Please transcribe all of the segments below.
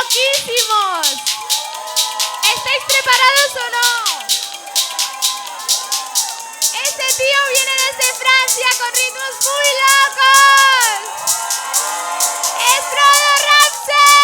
loquísimos. ¿Estáis preparados o no? Este tío viene desde Francia con ritmos muy locos. ¡Es Frodo Ramsey!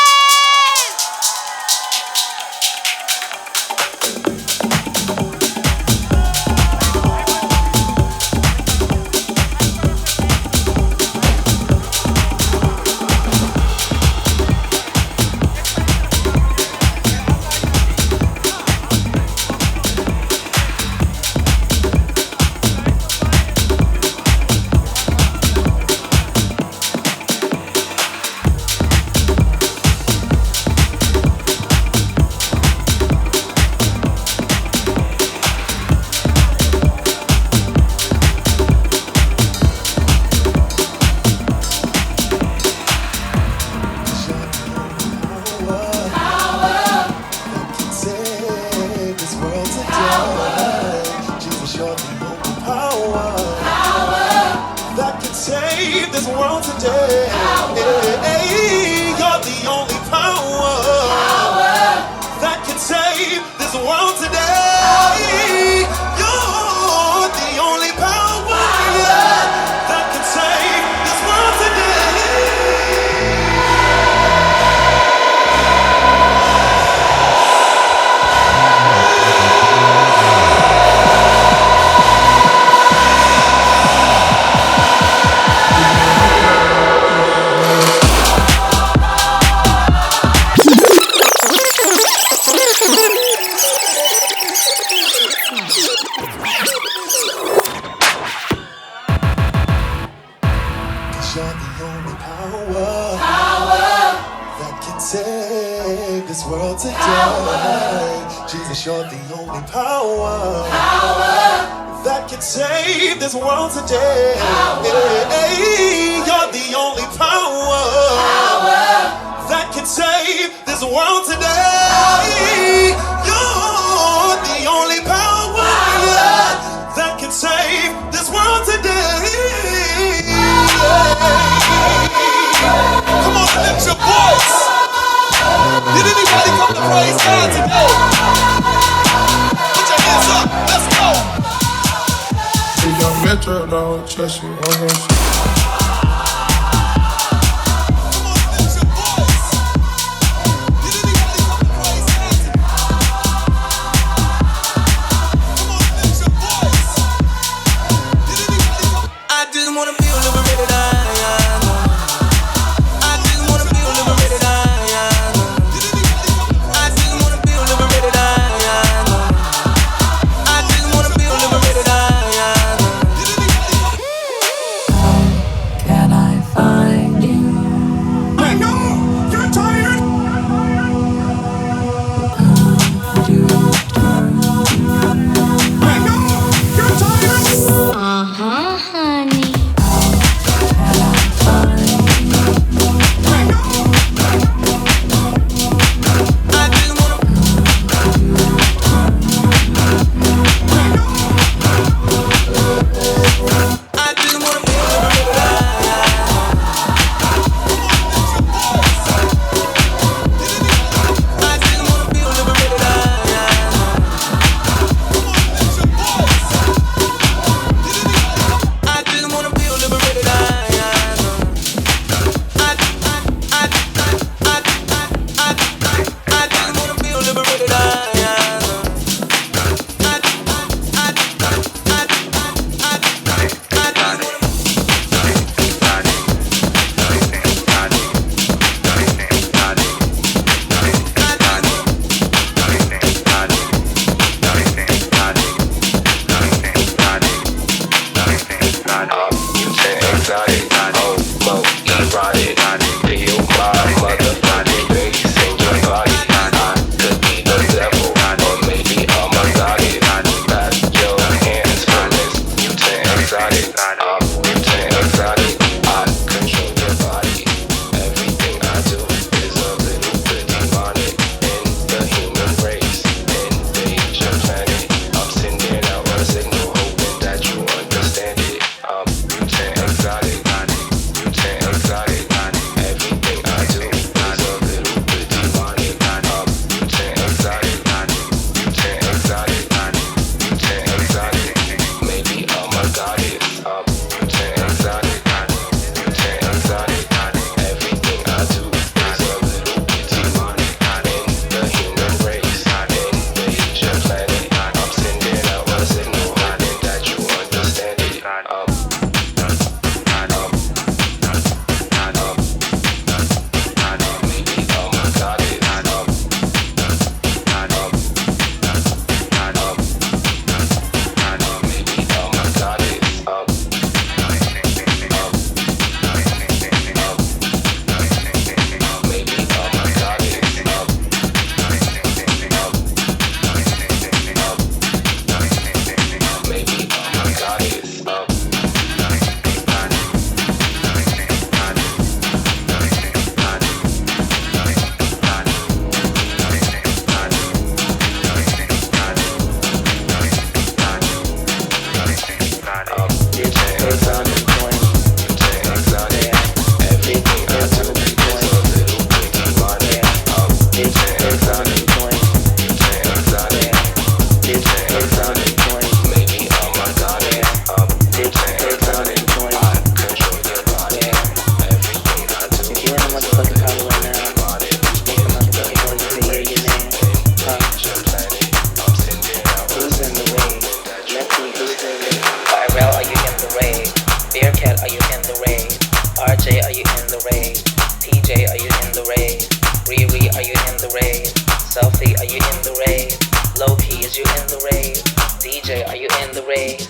is you in the rave? DJ, are you in the rave?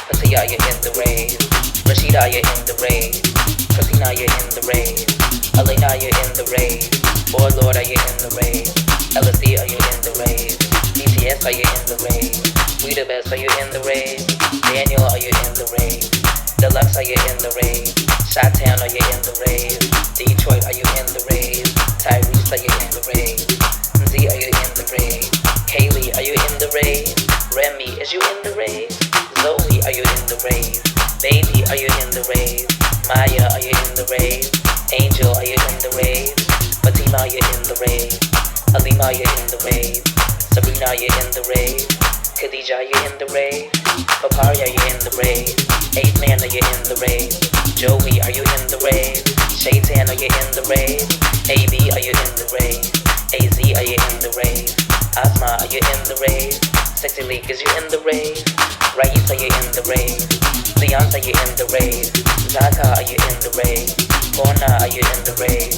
Pussy, are you in the rave? Rashida, are you in the rave? Christina, are you in the rave? Elena, are you in the rave? Lord, are you in the rave? LSD, are you in the rave? BTS, are you in the rave? We the best, are you in the rave? Daniel, are you in the rave? Deluxe, are you in the rave? Chi-Town, are you in the rave? Detroit, are you in the rave? Tyrese, are you in the rave? Z, are you in the rave? Kaylee, are you in the rave? Remy, is you in the rave? Zoe, are you in the rave? Baby, are you in the rave? Maya, are you in the rave? Angel, are you in the rave? Fatima, are you in the rave? Alima, are you in the rave? Sabrina, are you in the rave? Khadija, are you in the rave? Papari, are you in the rave? 8 Man, are you in the rave? Joey, are you in the rave? Shaitan, are you in the rave? AB, are you in the rave? AZ, are you in the rave? Asma, are you in the rave? Sexy League, is you in the rave? Rais, are you in the rave? Leonce, are you in the rave? Zaka, are you in the rave? Mona, are you in the rave?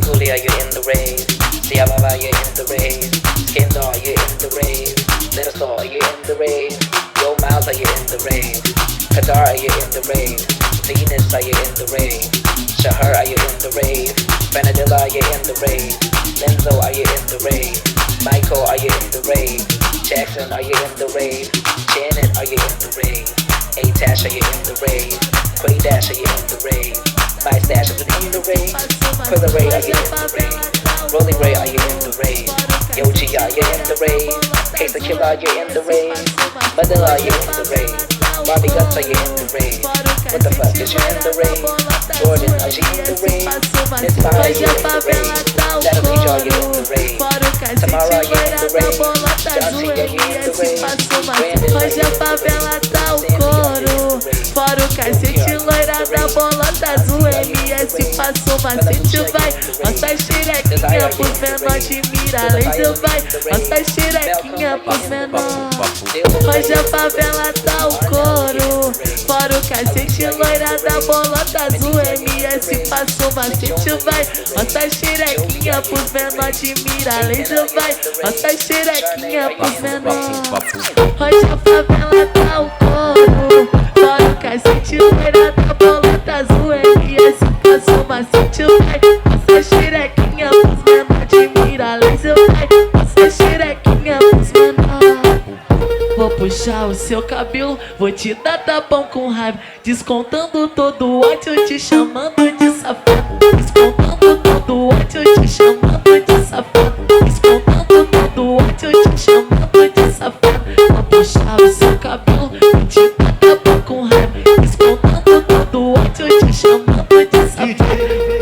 Nkuli, are you in the rave? Siababa, are you in the rave? Skindor, are you in the rave? Little Soul, are you in the rave? Yo Miles, are you in the rave? Kadar, are you in the rave? Venus, are you in the rave? Shahar, are you in the rave? Benadilla, are you in the rave? Lenzo, are you in the rave? Michael, are you in the rave? Jackson, are you in the rave? Janet, are you in the rave? A-Tash, are you in the rave? Quay Dash, are you in the rave? My Stash, are you in the rave? Quilla Ray, are you in the rave? Rolly Ray, are you in the rave? Yoji, are you in the rave? Case the Killer, are you in the rave? Manila, are you in the rave? Bobby Guts, are you in the rave? What the fuck, is you in the rave? Jordan, are you in the rave? Miss Fire, are you in the rave? Natalie, are you in the rave? Tamara, are you in the rave? Johnson, are you in the rave? Brandon, are you in the rave? Fora o cacete, loira da bolota azul. MS passou macete, vai. Nossa xerequinha pros menor de mira. Laser vai. Nossa xerequinha pros menor. Hoje a favela tá o couro. Fora o cacete, loira da bolota azul. MS passou macete, vai. Nossa xerequinha pros menor de mira. Laser vai. Nossa xerequinha pros menor. Hoje a favela tá o couro. Fora o cacete, loira da bolota azul. MS passou macete, vai. Nossa xerequinha pros menor de mira. Laser vai. Nossa xerequinha pros menor. Vou puxar o seu cabelo, vou te dar tapão com raiva. Descontando todo o ódio, te chamando de safado. Descontando todo o ódio, te chamando de safado. Descontando todo o ódio, te chamando de safado. Vou puxar o seu cabelo, vou te dar tapão com raiva. Descontando todo o ódio, te chamando de safado.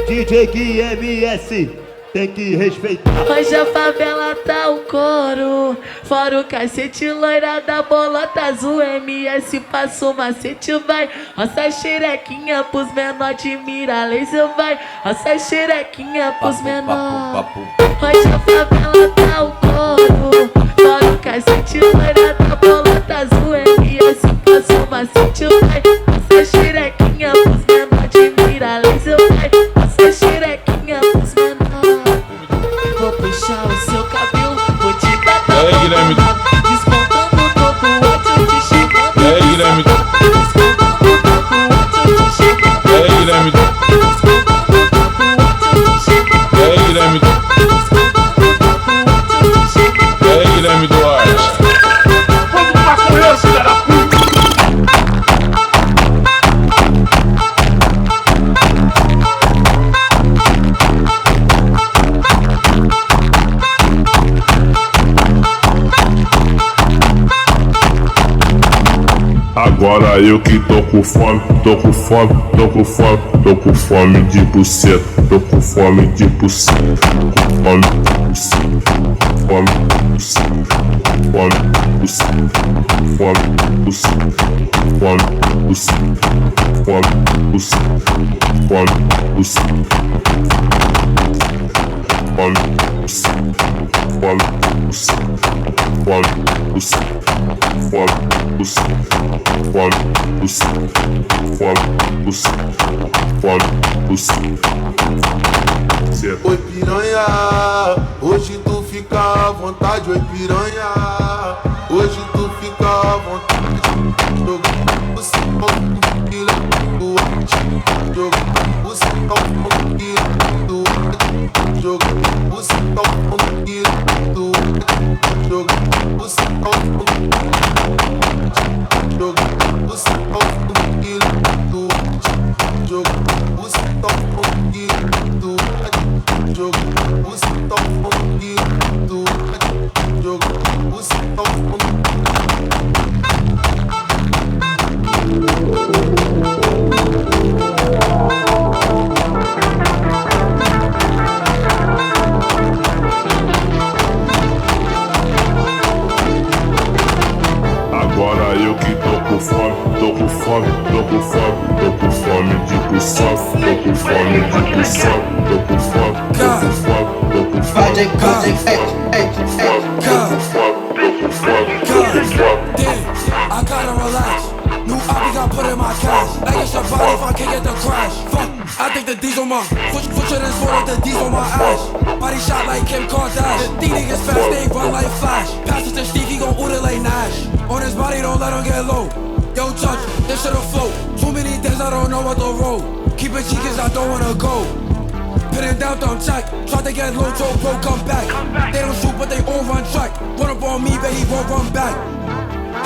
DJ Gui MS, tem que respeitar. Hoje a favela tá o couro. Fora o cacete, loira da bolota azul. MS passou macete, vai. Nossa xerequinha pros menor de mira. Laser vai. Nossa xerequinha pros menor. Hoje a favela tá o couro. Fora o cacete, loira da bolota azul. MS passou macete, vai. Nossa xerequinha pros menor de mira. Laser vai. Nossa xerequinha pros menor. Vou puxar o seu cabelo, vou te dar tapão. Descontando todo o ódio, te chamando de Guilherme. safado. Descontando todo o ódio, te chamando de Guilherme. safado. Descontando todo o ódio, te chamando de Guilherme. safado. Descontando todo o ódio, te chamando de Guilherme Duarte. Vamos pra correr, filha da puta! Agora eu que tô com fome, tô com fome, tô com fome, tô com fome de buceta, tô com fome de buceta, tô com fome de buceta, fome de buceta, fome de buceta, fome de buceta, fome de buceta, fome de buceta, fome de buceta, fome de buceta, fome de buceta, fome de buceta, fome de buceta. Fome de buceta, fome de buceta, fome de buceta. Oi piranha, hoje tu fica à vontade, oi piranha. Hoje tu fica à vontade. Jogando o som que do arte. Jogando o som que do arte. Jogando o som que do arte. Jogando o som jogando o som que do arte. Jogando o som que do arte. Jogando o som que do arte. Jogando o som. Agora eu que tô com fome, tô com fome, tô com fome, tô com fome de pulsão, tô com fome de pulsão, tô com fome, tô com fome, tô com fome, tô com fome. I gotta relax. New obby got put in my cash. Like it's a body if I can't get the crash. Fuck, I think the D's on my switch it and swirl the D's on my ass. Body shot like Kim Kardashian. These niggas fast, they run like Flash. Pass it to Steve, he gon' order like Nash. On his body, don't let him get low. Yo, judge, this shit'll float. Too many days, I don't know what the road. Keep it cheek, cause I don't wanna go. Pin it down, don't check. Try to get low, Joe Pro, come back. They don't shoot, but they all run track. Run up on me, but he won't run back.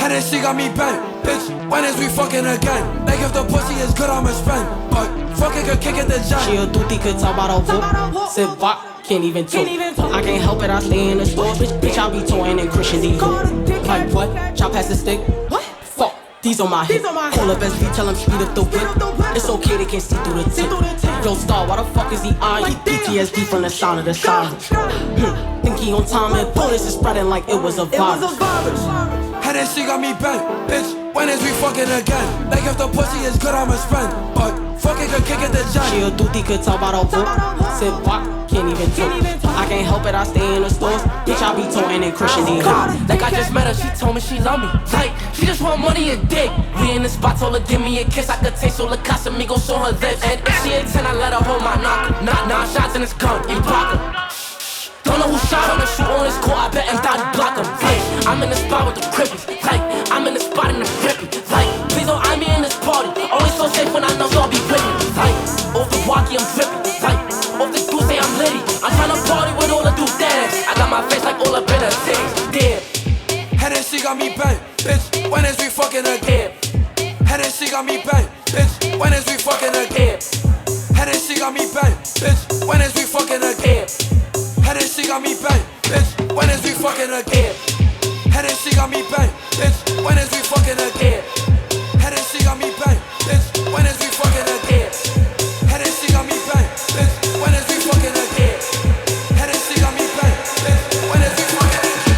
And then she got me bent. Bitch, when is we fucking again? Like if the pussy is good, I'ma spend. But fucking could kick it the jet. She a duty, could talk about a whoop. Sit back, can't even talk. I can't help it, I stay in the store. Bitch, I be toying in Christian Dior. Like what? Chop past the stick. What? Fuck, these on my hip. Call up SV, tell him speed up the whip. It's okay, they can't see through the tip. Yo, Star, why the fuck is he on? He PTSD from the sound of the sound. Think he on time and bullets is spreading like it was a virus. And then she got me bent. Bitch, when is we fucking again? Like if the pussy is good, I'ma spend. But fucking could kick it the jet. She a duty, could talk about a whoop. Sit back, can't even talk. I can't help it, I stay in the stores. Bitch, I be toting in Christian Dior. Like I just met her, she told me she love me. Like, she just want money and dick. We in the spot, told her give me a kiss. I could taste all the Casamigos show her lips. And if she ain't 10, I let her hold my knocker. Not 9 shots in his gun, in pocket. Don't know who shot him and shoot on his court, I bet him down to block him. Like, I'm in the spot with the crippies. Like, I'm in the spot in the grippy. Like, please don't eye me in this party. Always so safe when I know y'all be with me. Like, off the walkie, I'm drippy. Like, off the dude say I'm litty. I'm tryna party with all the dudes dance. I got my face like all up in the things. Damn. And then she got me bent. Bitch, when is we fucking again? And then she got me bent. Bitch, when is we fucking again? And then she got me bent. Bitch, when is we fucking again? And then she got me bent. Bitch, when is we fucking again? And then she got me bent. Bitch, when is we fucking again? And then she got me bent. Bitch, when is we fucking again? And then she got me bent. Bitch, when is we fucking again? And then she got me bent. Bitch, when is we fucking again?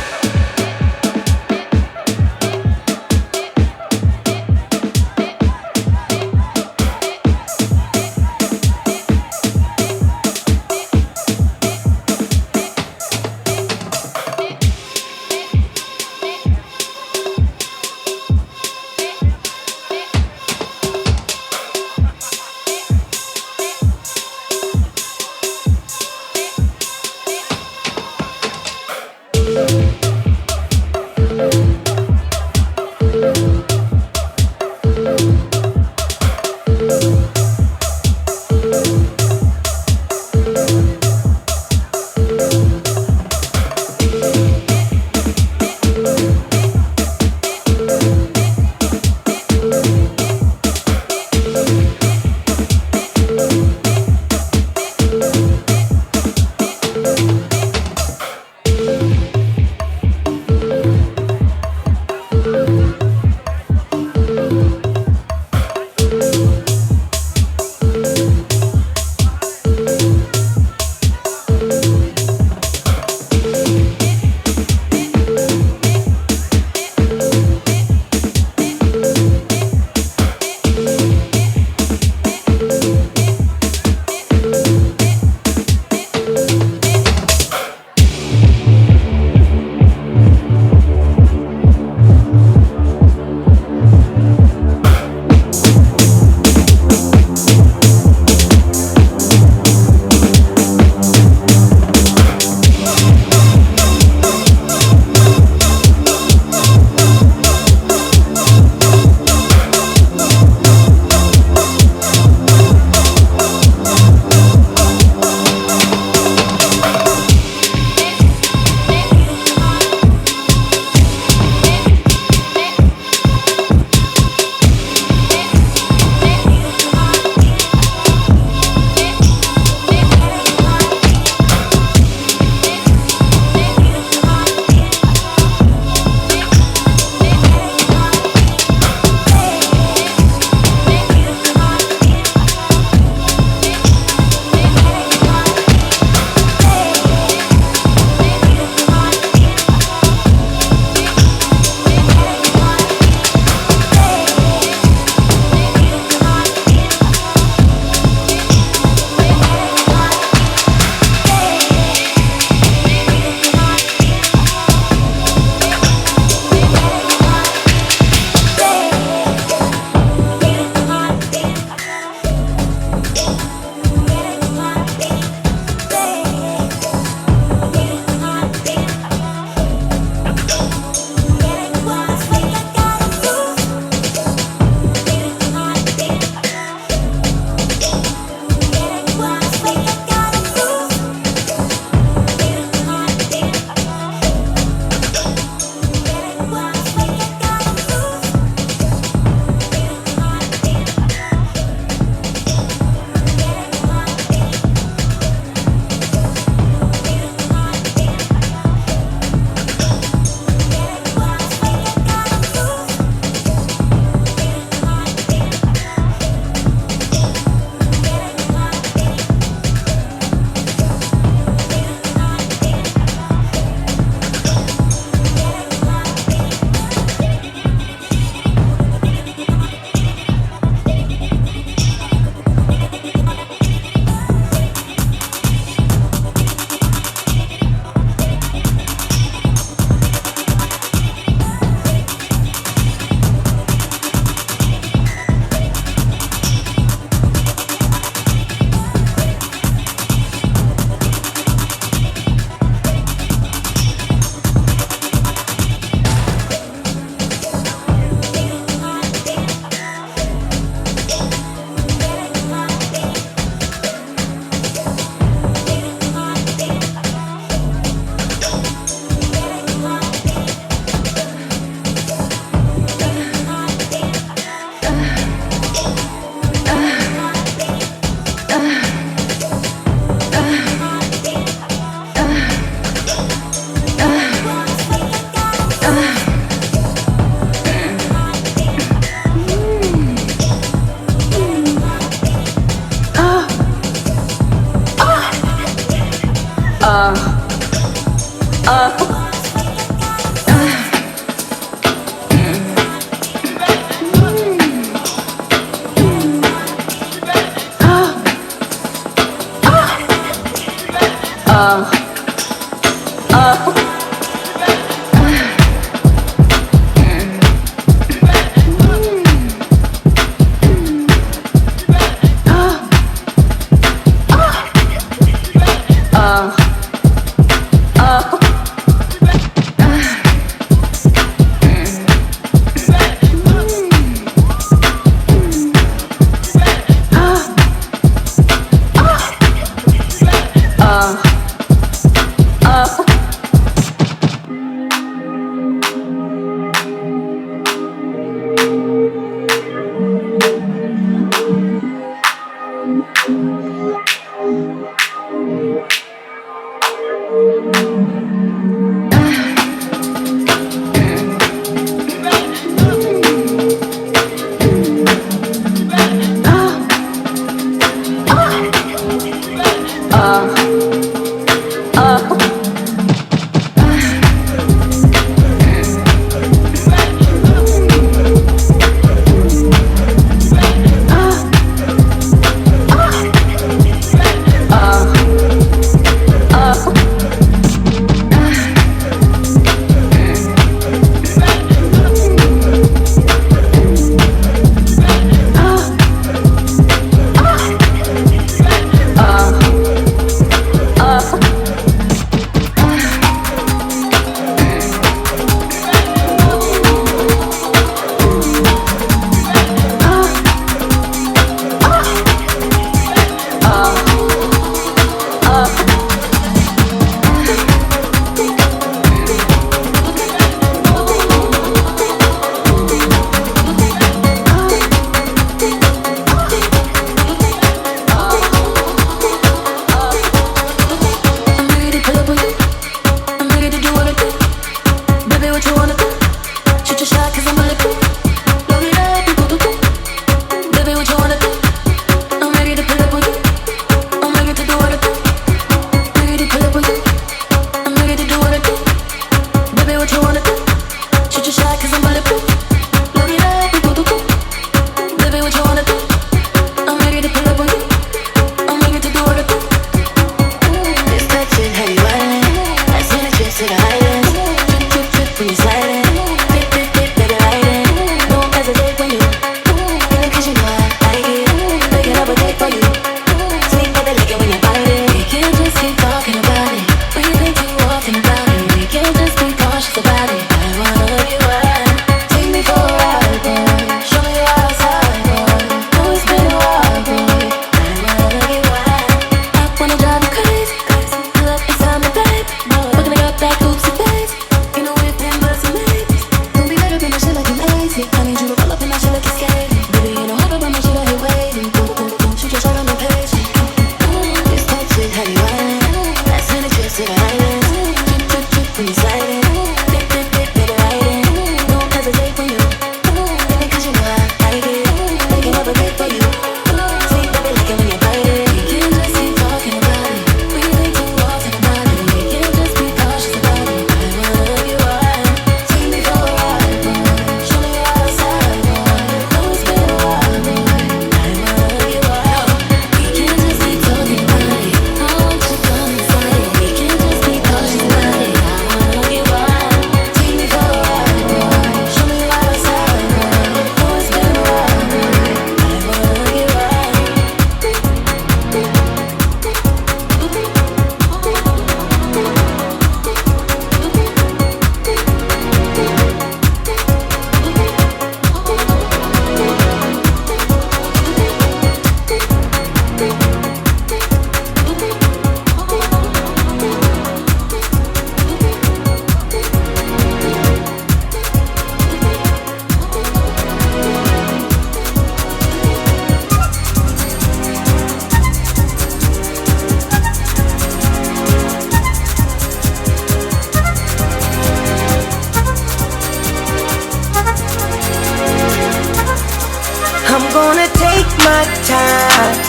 I'm gonna take my time.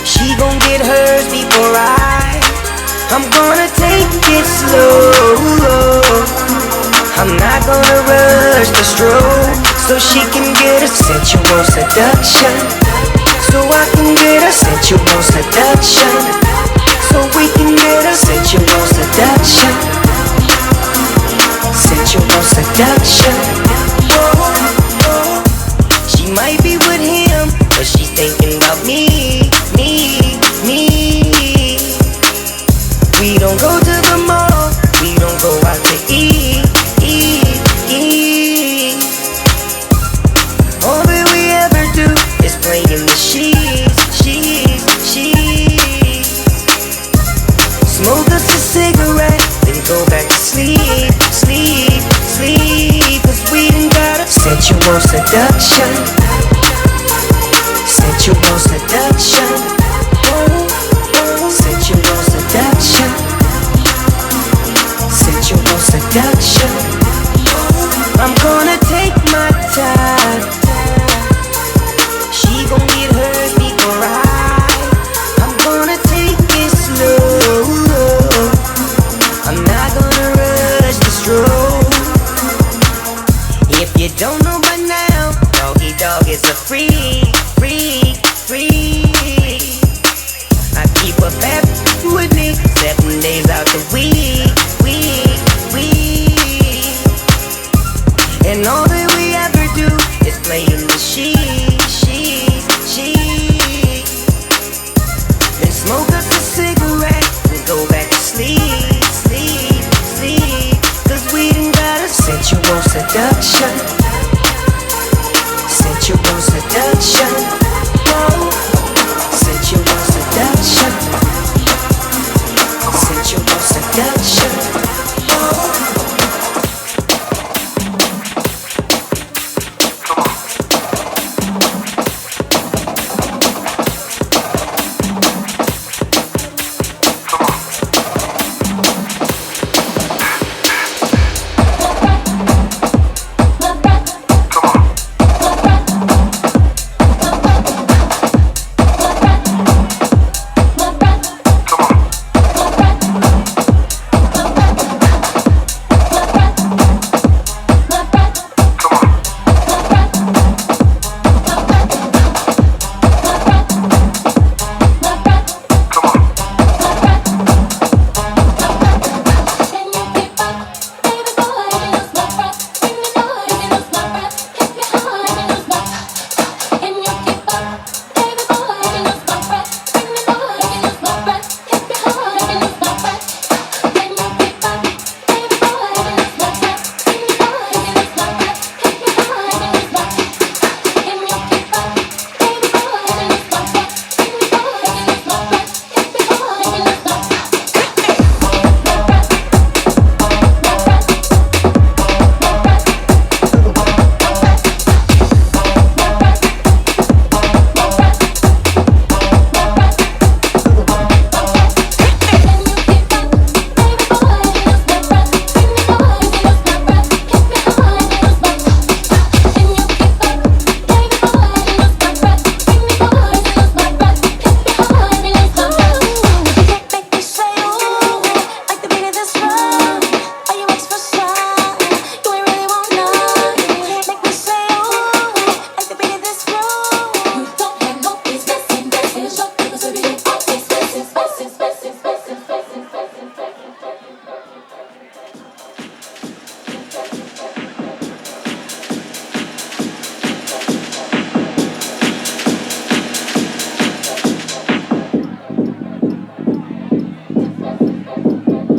She gon' get hers before I'm gonna take it slow. I'm not gonna rush the stroke, so she can get a sensual seduction. So I can get a sensual seduction. So we can get a sensual seduction. Sensual seduction. She might be with him, but she's thinking about me. We don't go to the mall, we don't go out to eat. All that we ever do is play in the sheets. Smoke us a cigarette, then go back to sleep. Cause we done got a sensual seduction. Sensual seduction. Sensual seduction. Sensual seduction. I'm gonna take my time. She gon' get hers before I'm gonna take it slow. I'm not gonna rush the stroke. If you don't know by now, Doggy Dog is a freak. I keep a fat with me 7 days out the week. And all that we ever do is play in the sheets. Then smoke us a cigarette and go back to sleep. Cause we done got a sensual seduction. Sensual seduction. Sensual seduction. Sensual seduction.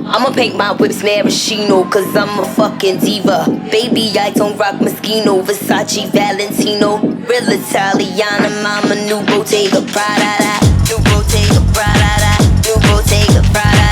I'ma paint my whips maraschino, cause I'm a fucking diva. Baby, I don't rock Moschino, Versace, Valentino. Real Italiana, mama, new Bottega, Prada, new Bottega, Prada, new Bottega, Prada.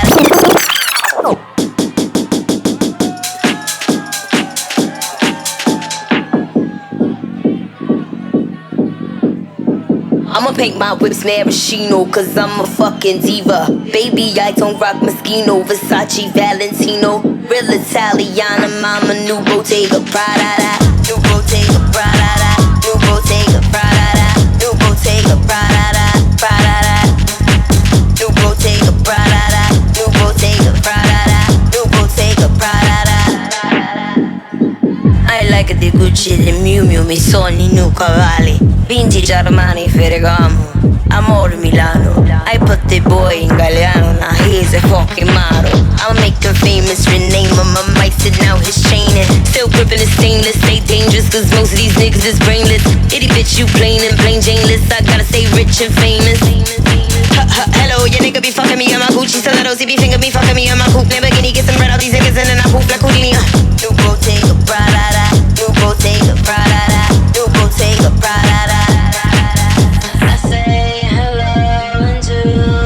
I'ma paint my whips maraschino, cause I'm a fucking diva. Baby, I don't rock Moschino, Versace, Valentino. Real Italiana, mama, new Bottega, Prada, new Bottega, Prada, new Bottega. I like the Gucci, the Miu Miu, mi sogni new cavalli. Vintage Armani, Ferragamo, Amore Milano. I put the boy in Galliano, now he's a fucking model. I'll make her famous, rename him, I might sit now his chainin'. Still gripping the stainless, stay dangerous, cause most of these niggas is brainless. Itty bitch, you plain and plain Janeless, I gotta stay rich and famous. Hello, your nigga be fucking me on my Gucci stilettos, he be finger me, fucking me on my coupe Lamborghini, get some bread out these niggas and then I poop like Houdini. New Bottega, Prada, new Bottega, Prada, new Bottega, Prada. I say hello into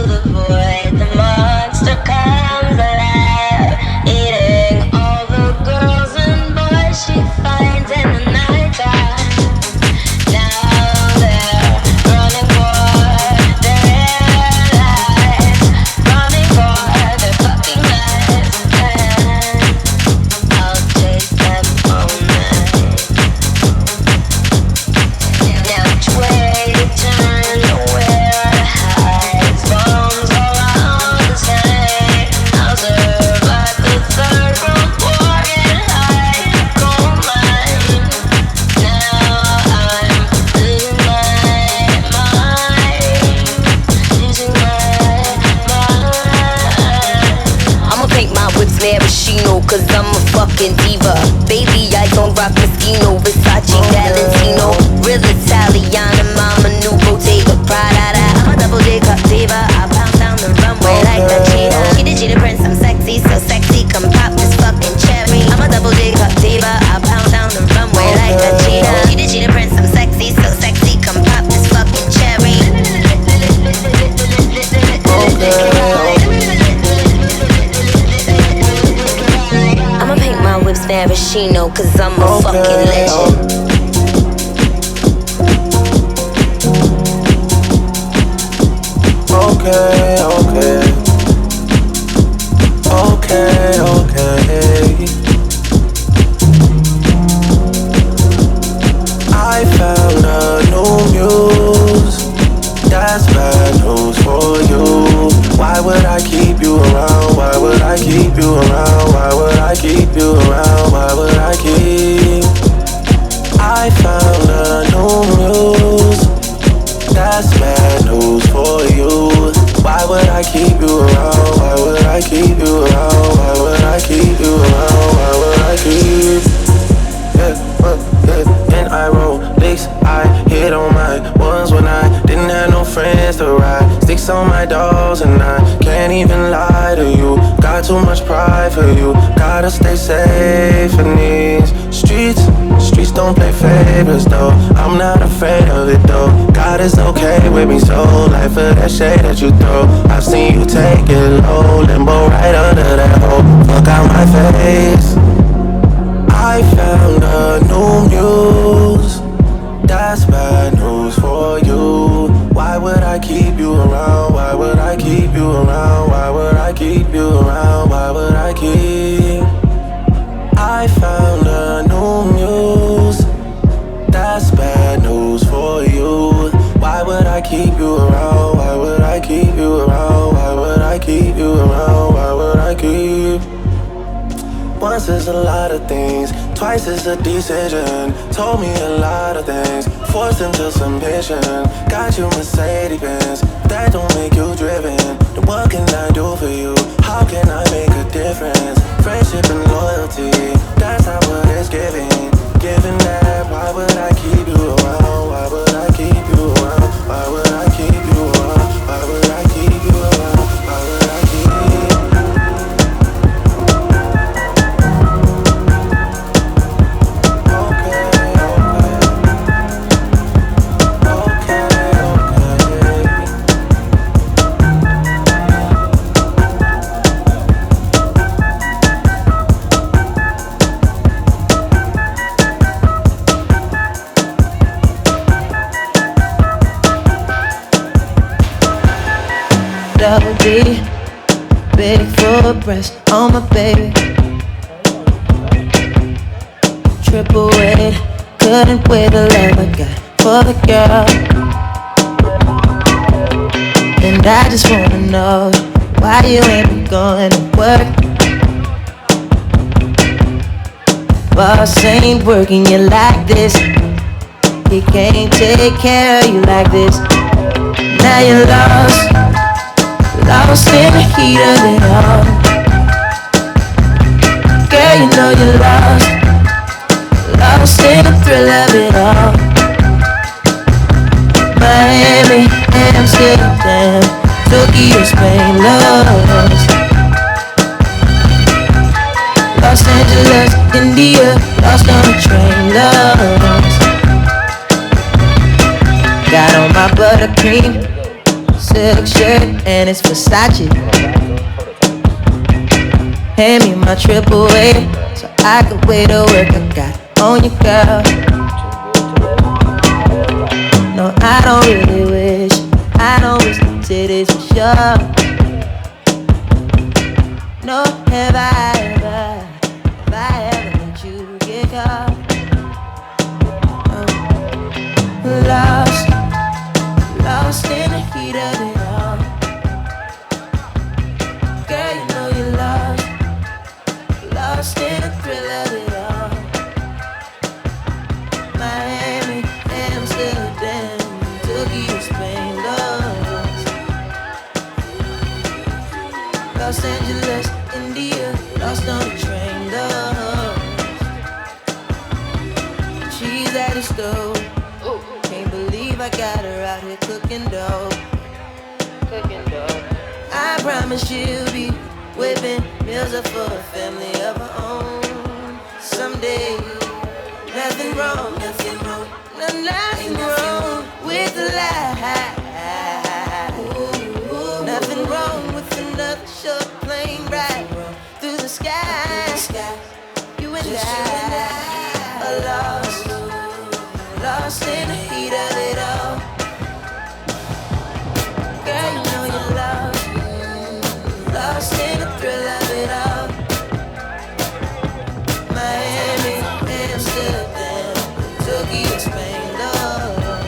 the void, the monster comes alive, eating all the girls and boys she finds in the nighttime. Now they're running for their lives, running for their fucking lives, and I'll chase them all night. Now which way to turn, where to hide, bombs all around the side. I'll survive the third world war and hide in coal mine. Now I'm losing my mind, losing my mind. I'ma paint my whips maraschino, cause I'm a fucking diva. Baby, I don't rock Moschino, Versace, Valentino. Real Italiana, mama, new Bottega, Prada. I'm a double J cup diva, I bounce down the runway like a cheetah. She the cheetah prince, I'm sexy, so sexy, come pop this fucking cherry. I'm a double J cup diva, I bounce down the runway like a cheetah. She the cheetah prince, I'm sexy, so sexy, come pop this fucking cherry. I'ma paint my whips maraschino, cause I'm a fucking legend. Okay. I found a new muse. That's bad news for you. Why would I keep you around? Why would I keep you around? Why would I keep you around? Why would I keep? I found a new muse. That's bad news for you. Why would I keep you around? Why would I keep you around? Why would I keep you around? Why would I keep? And I roll licks, I hit on my ones when I didn't have no friends to ride. Sticks on my dolls and I can't even lie to you. Got too much pride for you. Gotta stay safe in these streets. Streets don't play favorites though. I'm not afraid of it though. God is okay with me, so life for that shade that you throw. I've seen you take it low, limbo right under that hole. Fuck out my face. I found a new muse. That's bad news for you. Why would I keep you around? Why would I keep you around? Why would I keep you around? Why would I keep? I found a new muse. That's bad news for you. Why would I keep you around? Why would I keep you around? Why would I keep you around? Why would I keep? Once is a lot of things, twice is a decision. Told me a lot of things, forced into submission. Got you Mercedes-Benz, that don't make you driven. Then what can I do for you? How can I make a difference? Friendship and loyalty, that's not what it's giving. Given that, why would I keep you around? Why would I keep you around? Why would I keep you around? Why would I keep you around? Why would I keep? Double D, big full breast on my baby. Triple weight, couldn't weigh the love I got for the girl. And I just wanna know why you ain't been going to work. boss ain't working you like this. He can't take care of you like this. Now you're lost, lost in the heat of it all. Girl, you know you're lost, lost in the thrill of it all. Miami, Amsterdam, Tokyo, Spain, lost. Los Angeles, India, lost on a train, lost. Got on my buttercream silk shirt and it's Versace. Hand me my AAA so I could wait to work. I got on you, girl. No, I don't really wish. I don't wish the titties for sure. No, have I ever let you get caught? Lost, lost in the heat of it all. Girl, you know you're lost, lost in the thrill of it all. Miami, Amsterdam, Tokyo, Spain, lost. Los Angeles, India, lost on the train, lost. She's at the stove. Can't believe I got her out here cooking dough. I promise she'll be whipping meals up for a family of her own someday. Nothing wrong, nothing wrong, nothing wrong with the lie. Nothing wrong with another short plane ride through the sky. You and I are lost, lost in the heat of it all. Girl, you know you're lost, lost in the thrill of it all. Miami, Amsterdam, Tokyo, Spain, lost.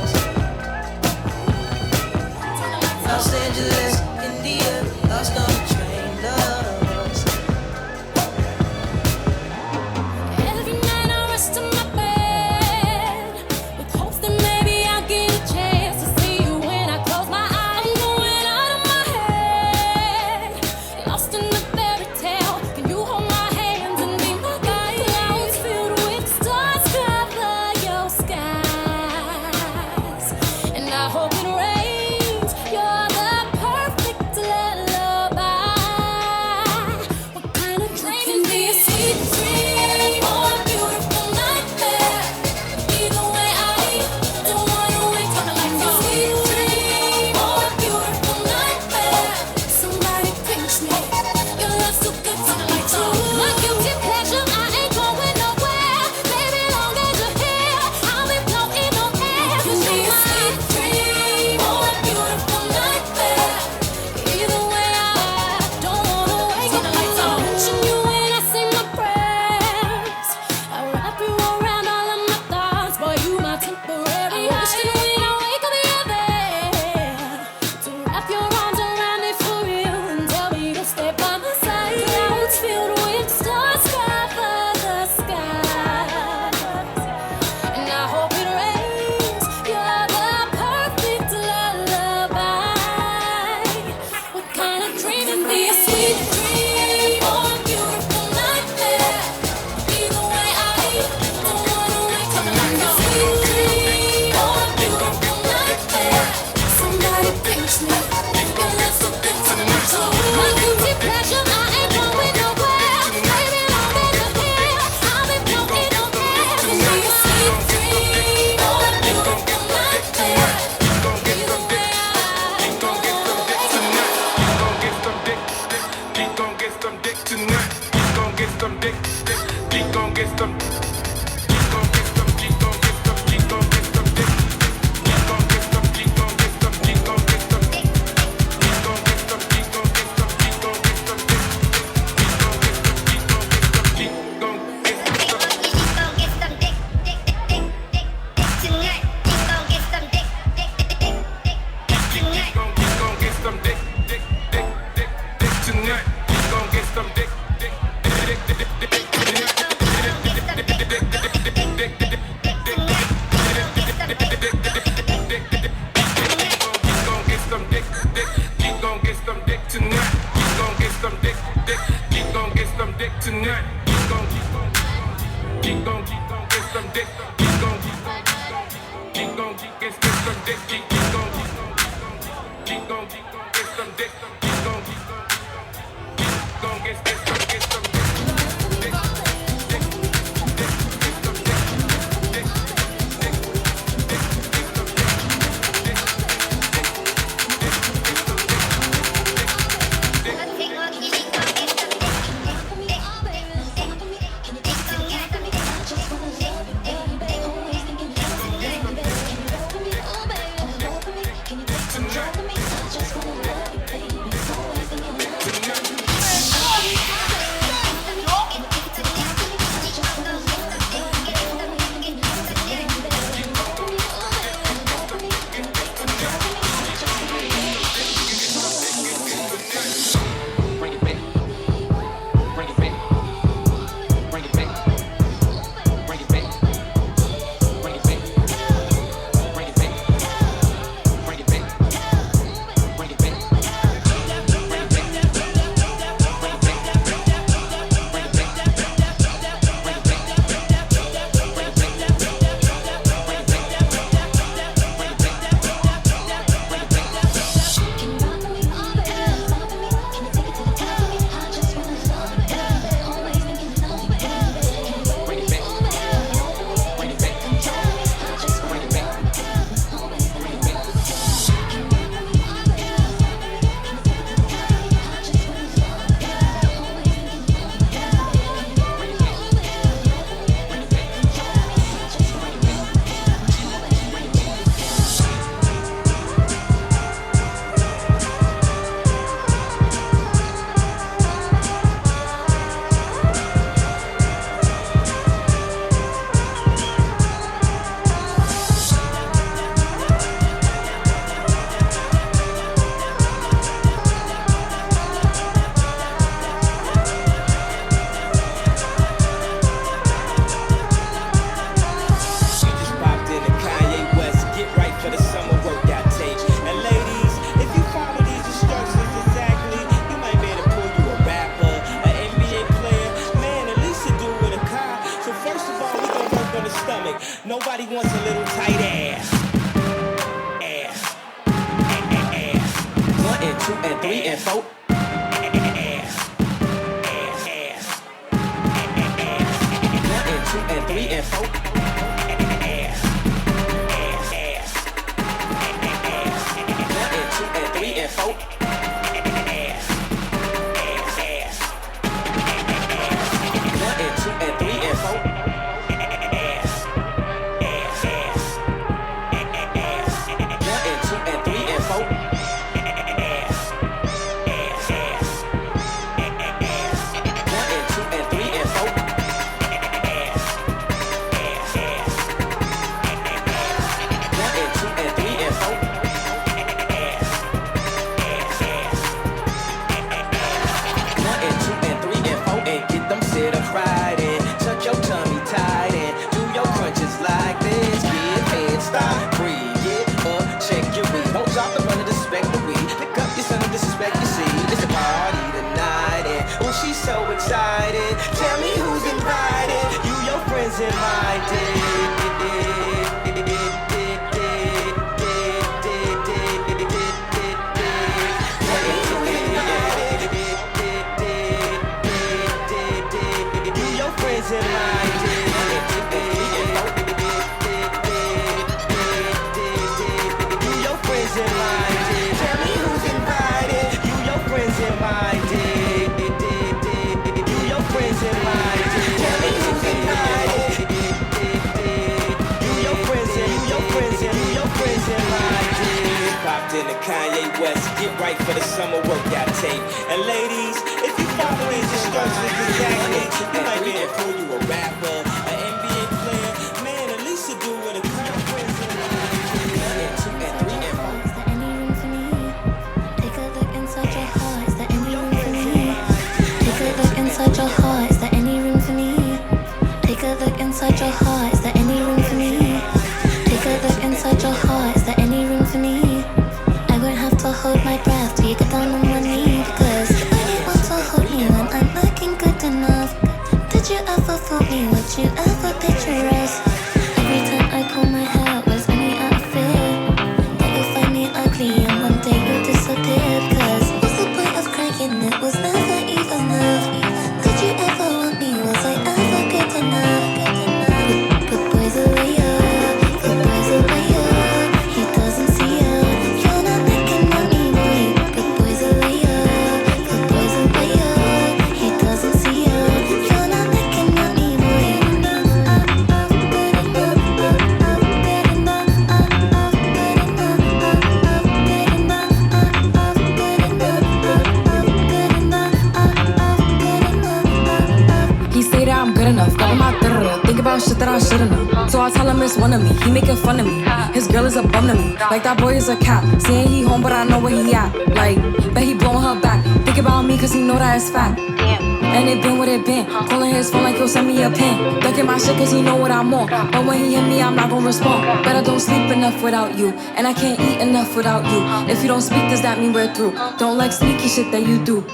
Nobody wants a little tight ass. Ass. Ass. 1 and 2 and 3 and 4. Ass. Ass. Ass. 1 and 2 and 3 and 4. Ass. Ass. Ass. 1 and 2 and 3 and 4. Ass. Ass. Ass. 1 and 2 and 3 and 4. So excited, tell me who's invited. You, your friends, and my You, your friends, and my You, your friends, and my Tell me who's invited. You, your friends, and my friends in mind. Tell me who's invited. You, your friends, and you, your friends, and you, your friends in mind. Popped in the Kanye West, get right for the summer workout tape. And ladies, if you follow these instructions exactly, you might be able to pull you a rapper, an NBA player, man, at least you do with a couple friends in mind. 1 and 2 and 3 and 4. Is there any room for me? Take a look inside your heart. Is there any room for me? Take a look inside your heart. Is there any room for me? Take a look inside your heart. Is there any room for me? Take a look inside your heart. Is there any room for me? I won't have to hold my breath till you get down on one knee. Because I don't want to hold you when I'm looking good enough. Did you ever fool me? Would you ever picture us? Every time I pull my hair, was only out of fear. shit that I should've known. So I tell him it's one of me, he making fun of me. His girl is a bum to me, like that boy is a cat. Saying he home but I know where he at. Like, bet he blowing her back. Think about me cause he know that it's fact. And it been what it been. Calling his phone like he'll send me a pin. Ducking my shit cause he know what I'm on. But when he hit me, I'm not gonna respond. But I don't sleep enough without you, and I can't eat enough without you. If you don't speak, does that mean we're through? Don't like sneaky shit that you do.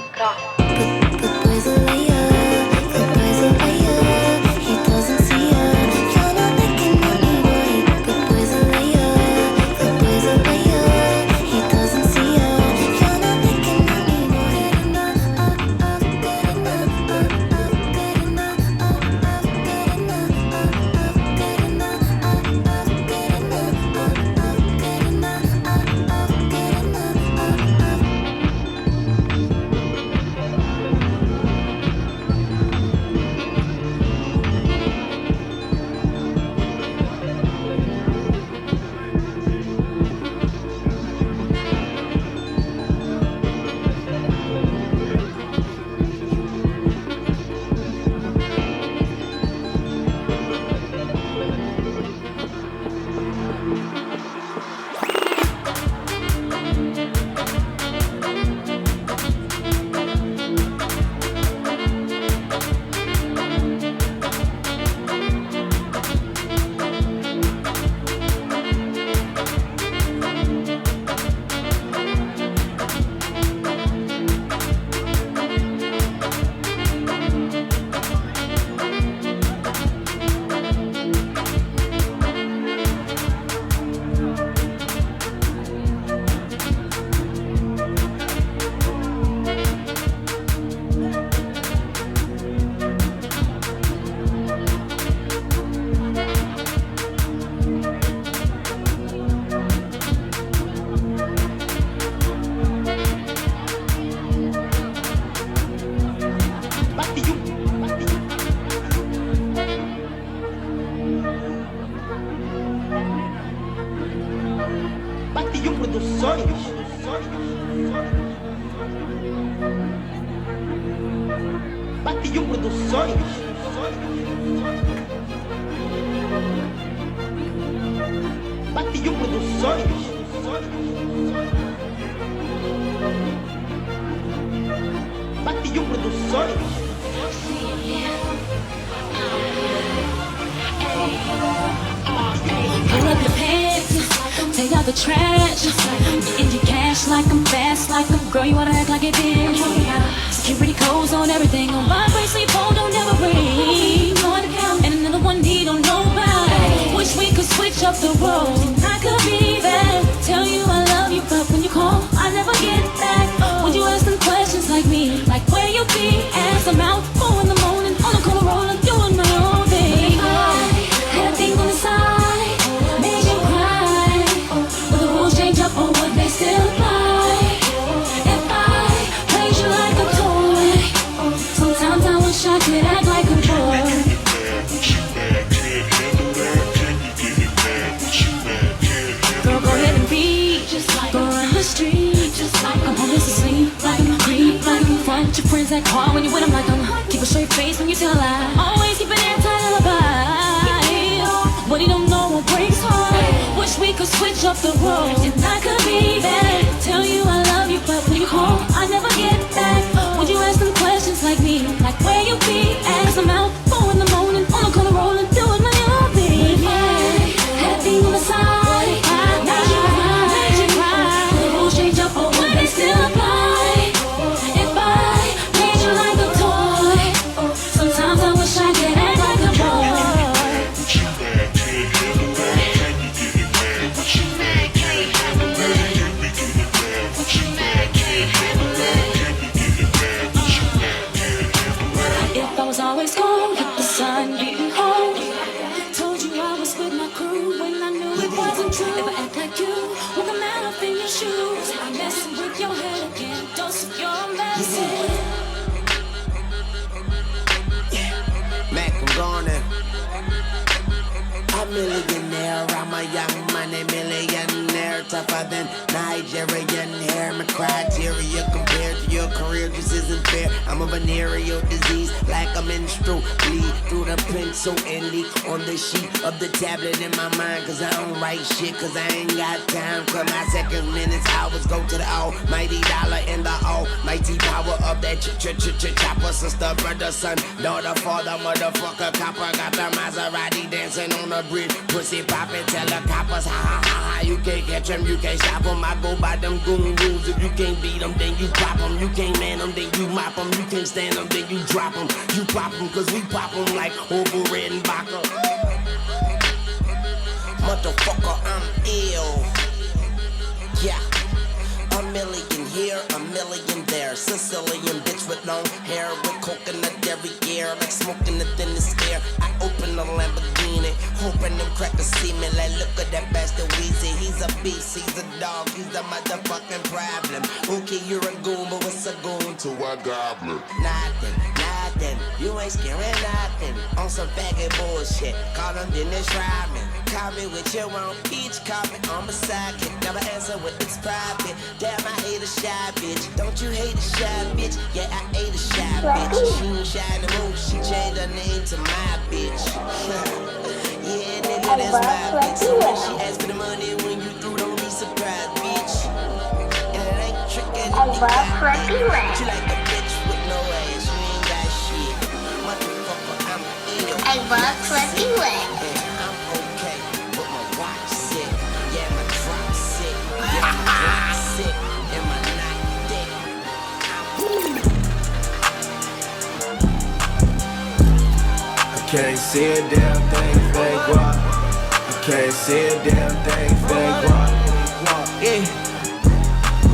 Take out the trash, in your cash like I'm fast, like I'm girl, you wanna act like it did. Security codes on everything, on my bracelet, phone don't never ring. And another one he don't know about. Wish we could switch up the roles, and I could be there. Tell you I love you, but when you call, I never get back. Would you ask them questions like me, like where you be? As I'm out, 4 in the morning, on the corner rolling, doing my own thing. Had a thing on the side, made you cry. Will the rules change up or would they still apply? If I played you like a toy, sometimes I wish I could act like a boy. Girl, go ahead and be just like go run the street, just like I'm home asleep, like I'm creep, like I'm front your friends that car when you with them, like I'm keep a straight face when you tell lies. Always keep an airtight alibi. What you don't know what breaks heart. Wish we could switch up the roles, and I could be there. Tell you I love you, but when you call, I never get back. Would you ask them questions like me, like where you be? As I'm out, 4 in the morning, on the corner rolling, doing my own thing. Had a thing on the side. Millionaire, I'm a young money millionaire, tougher than Nigerian hair. My criteria compared to your career here just isn't fair. I'm a venereal disease, like a menstrual. Bleed through the pencil and leak on the sheet of the tablet in my mind. Cause I don't write shit, cause I ain't got time. Cause my seconds, minutes, hours go to the almighty dollar and the almighty power of that chopper. Sister, brother, son, daughter, father, motherfucker, copper. Got the Maserati dancing on the bridge. Pussy poppin', tell the coppers, ha ha ha ha. You can't catch them, you can't stop them. I go by them goon rules. If you can't beat them, then you pop them. You can't man them, then you mop them. You can't stand them, then you drop them. You pop them, cause we pop them like Ovo Red and Baca. Motherfucker, I'm ill. Yeah. A million here, a million there. Sicilian bitch with long hair, with coconut dairy gear, like smoking the thinnest air. I open the Lamborghini, hoping them crackers see me. Like, look at that bastard Weezy. He's a beast, he's a dog, he's a motherfucking problem. Okay, you're a goon, but what's a goon to a goblin? Nothing, nothing. You ain't scaring nothing. On some faggot bullshit. Call them Dennis Rodman. Call me with your own peach, call me on my sidekick. Never answer with it's private. Damn, I hate a shy bitch. Don't you hate a shy bitch? Yeah, I hate a shy bitch. She ain't shy no more. She changed her name to my bitch. Yeah, nigga, that's my bitch. So when she asks for the money, when you through, don't be surprised, bitch. And it ain't trickin', you got it. But you like a bitch with no ass. You ain't got shit. Motherfucker, I'm ill. I love Fluffy Wet. Can't see a damn thing fake walk. I can't see a damn thing fake walk. Yeah,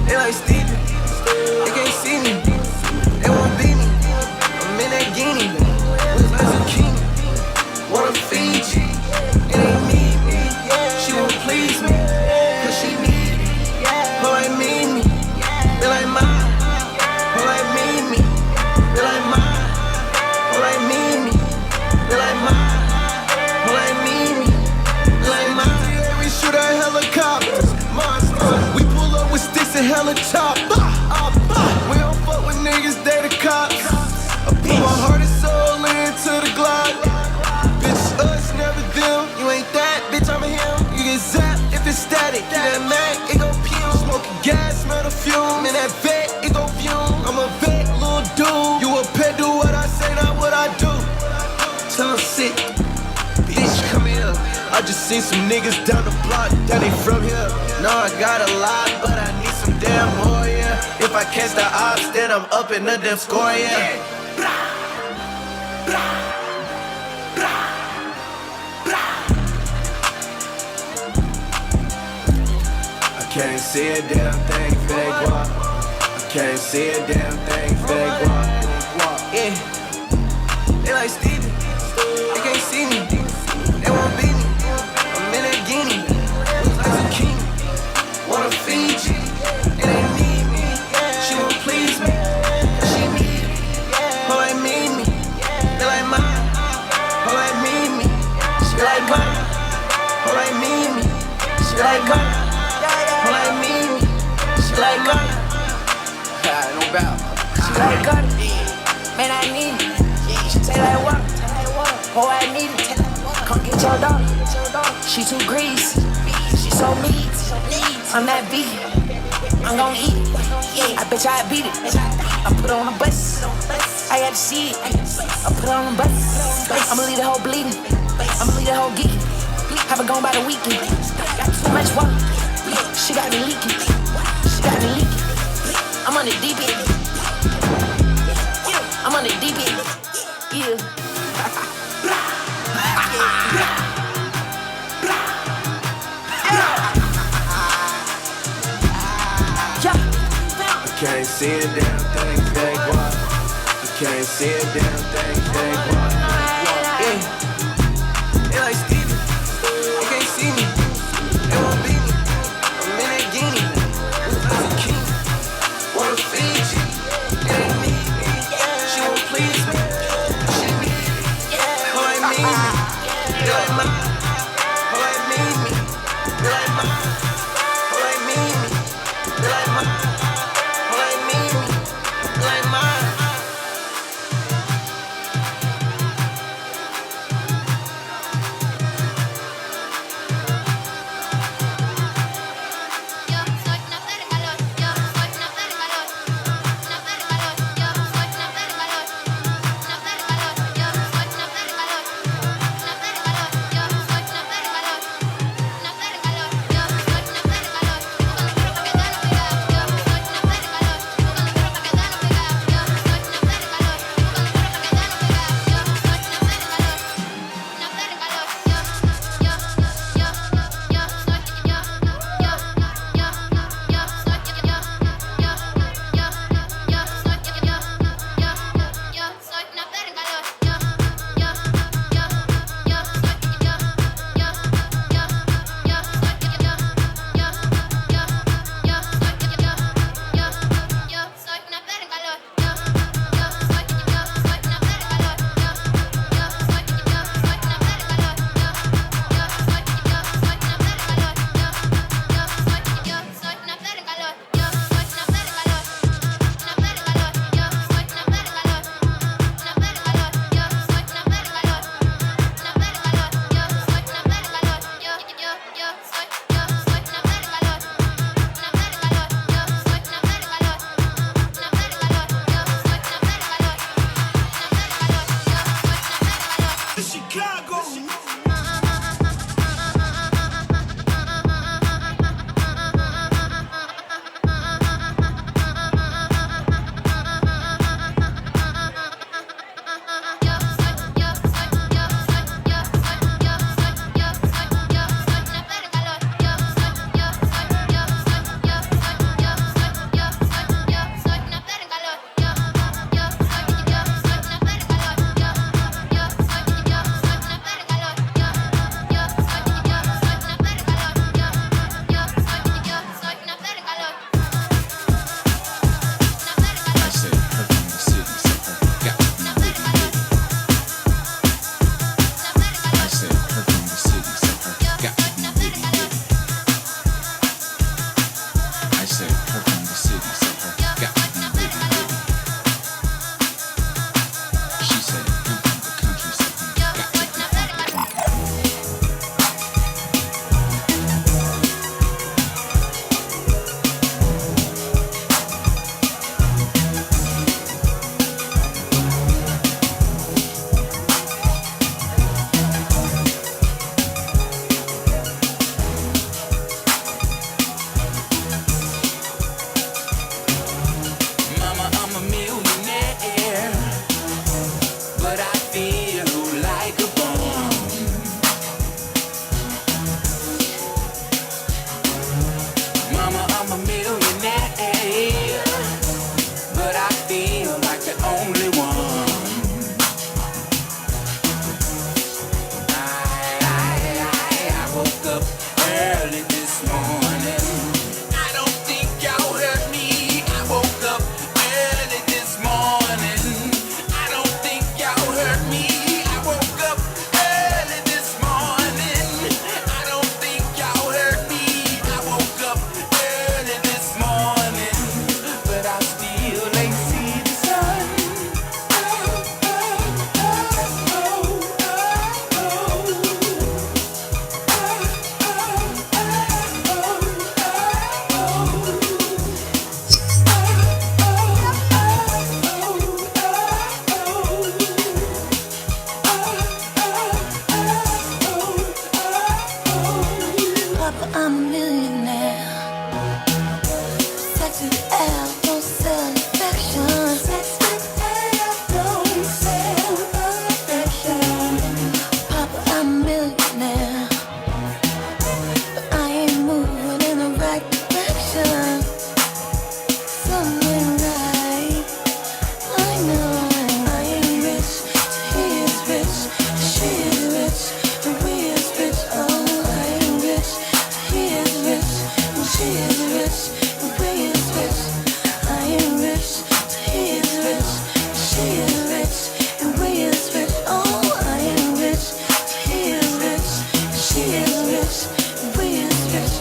they like Steven. They can't see me. They won't beat me. I'm in that guinea. With a zucchini. Wanna feed you. It ain't me. She won't please me. Cause she need me. Her like me. They like mine. Her like me. They like mine. Her like me. They like mine, like me, like mine. We shoot at helicopters, monsters. We pull up with sticks and helicopters. We don't fuck with niggas, they the cops. I put my heart and soul into the Glock. Bitch, us, never them. You ain't that, bitch, I'm a him. You get zapped if it's static. Get that Mac, it gon' fume. Smoking gas, smell the fume. In that vet, it gon' fume. I'm a vet, little dude. You a pet, do what I say, not what I do. Till I'm sick, bitch, come here. I just seen some niggas down the block, that ain't from here. No, I got a lot, but I need some damn more, yeah. If I catch the ops, then I'm up in the damn score, yeah. I can't see a damn thing fake walk. I can't see a damn thing fake walk. Yeah, they like Steven. They can't see me, they won't beat me. I'm in that guinea, with a zucchini. Wanna feed you, it ain't me. She won't please me, she need me. Her like me, they like mine. Her like me, she like mine. Her like me, she like mine. Her like me, she like mine. No doubt. She like gun, man, I need it. She say like what? Oh, I need it. Come get your daughter. She too greasy. She so meat. I'm that beat. I'm gon' eat it. I bet you I beat it. I put on a bus. I gotta see it. I put on a bus. I'ma leave the whole bleeding. I'ma leave the whole geeking. Haven't gone by the weekend. Got too much work. She got me leaking. She got me leaking. I'm on the deep end. I'm on the deep end. Yeah. I can't see a damn thing fake walk. I can't see a damn thing fake walk. Yeah, they like Steven. They can't see me. They won't beat me. I'm in that guinea, with a zucchini. Wanna feed you, it ain't me. She won't please me, she need me. Her like me, they like mine. Her like me, they like mine. Her like me, they like mine. Her like me, they like mine. I'm a millionaire. Sex with L, don't sell affection. Sex with L, don't sell affection. Papa, I'm a millionaire, but I ain't moving in the right direction. Something right, I know. I ain't rich, he is rich, she is rich, and we is rich. Oh, I ain't rich, he is rich, and she is rich, and we is rich. I ain't rich, he is rich, and she is rich, and we is rich. Oh, I ain't rich, he is rich, and she is rich, and we is rich.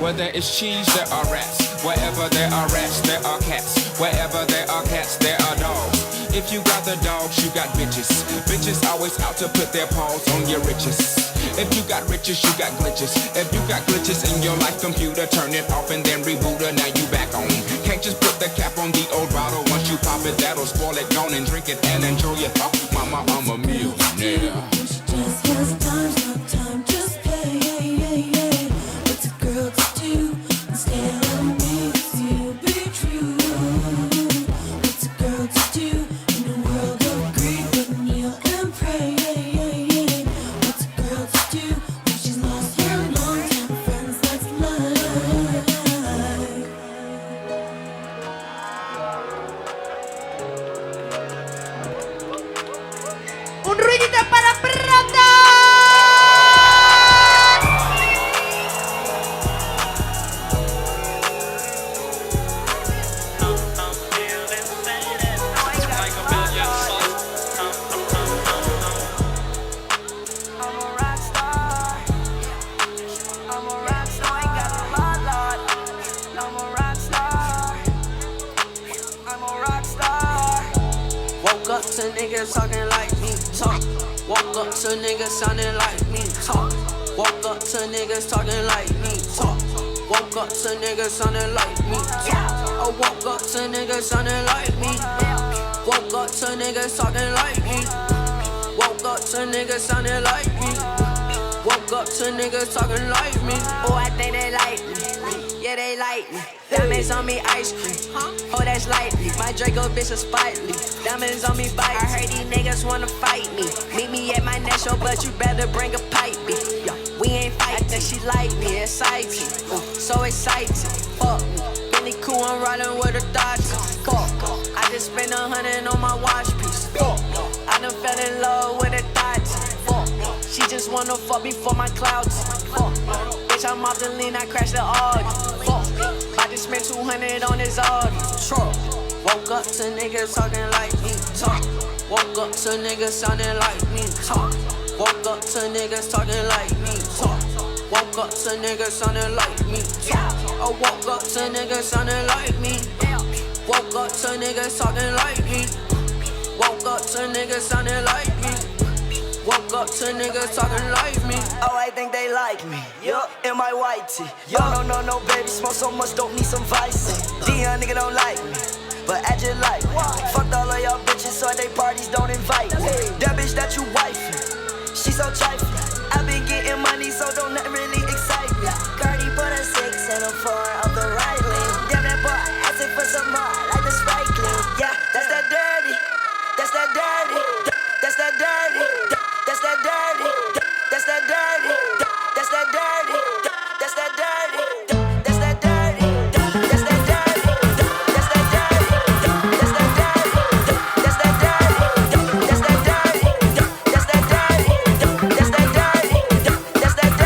Where there is cheese, there are rats. Wherever there are rats, there are cats. Wherever there are cats, there are dogs. If you got the dogs, you got bitches. Bitches always out to put their paws on your riches. If you got riches, you got glitches. If you got glitches in your life computer, turn it off and then reboot it. Now you back on. Can't just put the cap on the old bottle. Once you pop it, that'll spoil it. Gone and drink it and enjoy it. Oh, mama, I'm a millionaire. Just has time's not time, just play. What's a girl to do? Instead of me, it's you, be true. What's a girl to do in a world of greed? But kneel and pray. What's a girl to do when she's lost her long-time friends? That's life. Un ruidito para Prota. Woke up to niggas talking like me, talk. Woke up to niggas sounding like me, talk. Woke up to niggas talking like me, talk. Woke up to niggas sounding like me, talk. I woke up to niggas sounding like me. Woke up to niggas talking like me. Woke up to niggas sounding like me. Woke up to niggas talking like me. Oh, I think they like me. Yeah, they like me. Diamonds on me, ice cream. Oh, that's lightly. My Draco bitch is spitely. Diamonds on me, bite. I heard these niggas wanna fight me. Meet me at my next show, but you better bring a pipe, B. We ain't fighting. I think she like me, exciting. So exciting. Fuck me. Benny cool, I'm riding with her thoughts. Fuck. I just spent 100 on my watch piece. Fuck. I done fell in love with her thoughts. Fuck. She just wanna fuck me for my clouds. Fuck. Bitch, I'm off the lean, I crashed the Audi. Fuck. I just spent 200 on his Audi. Truck. Woke up to niggas talking like me, talk. Woke up to niggas sounding like me, talk. Woke up to niggas talking like me, talk. Woke up to niggas sounding like me, talk. I woke up to niggas sounding like me. Woke up to niggas talking like me. Woke up to niggas sounding like me. Woke up to niggas talking like me. Oh, I think they like me. Yup, in my white tee. Yo, no, baby, smoke so much, don't need some vice. Dion nigga don't like me, but I just like me. Fucked all of y'all bitches, so at they parties don't invite me. That bitch that you wifey, she so trifling. I been getting money, so don't nothing really excite me. Cardi put a 6 and a 4 of the right lane. Damn that boy, asking for some more, like the Sprite clean. Yeah, that's that dirty. That's that dirty. That's that dirty. That's that dirty. That's that dirty. That's that dirty. That's that dirty. That's that dirty. That's that dirty. That's that dirty. That's that dirty. That's that dirty. That's that dirty. That's that dirty. That's that dirty. That's that dirty.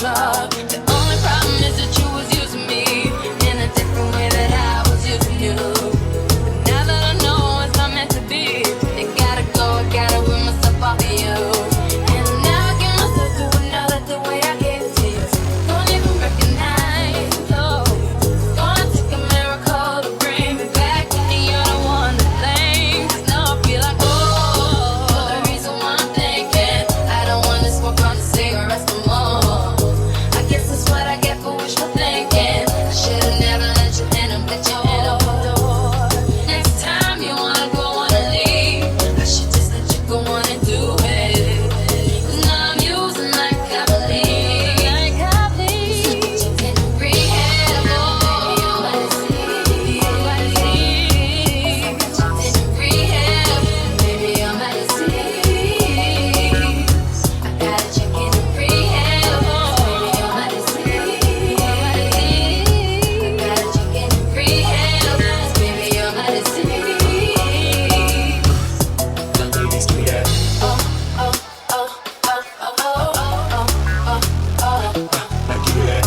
club. The only problem is that you was using me in a different way that I was using you. But now that I know it's not meant to be, it gotta go, I gotta rid myself off of you. And now I give myself to another the way I gave it to you. Don't even recognize, no. Gonna take a miracle to bring me back. And you're the one to thank. 'Cause now I feel like, oh, the reason why I'm thinking I don't wanna smoke on the cigarettes no more. I guess that's what I get for wishful thinking. I should've never let you in, let you in the door. Next time you wanna go, wanna leave, I should just let you go on and do it. 'Cause now I'm using like I believe. Like I believe. So you can rehab, everybody see. Everybody see. So you can rehab, baby, I'm about to see. I gotta check in and rehab, baby, I'm about to see. I gotta check in and rehab, baby, I'm about to see. The ladies do that. Like you do that.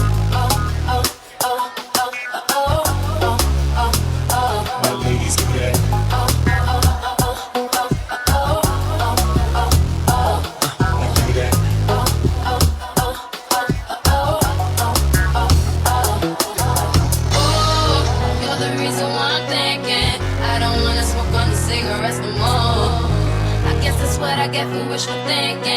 My ladies do that. Like you do that. You're the reason why I'm thinking I don't wanna smoke on the cigarettes no more. I guess that's what I get for wishful thinking.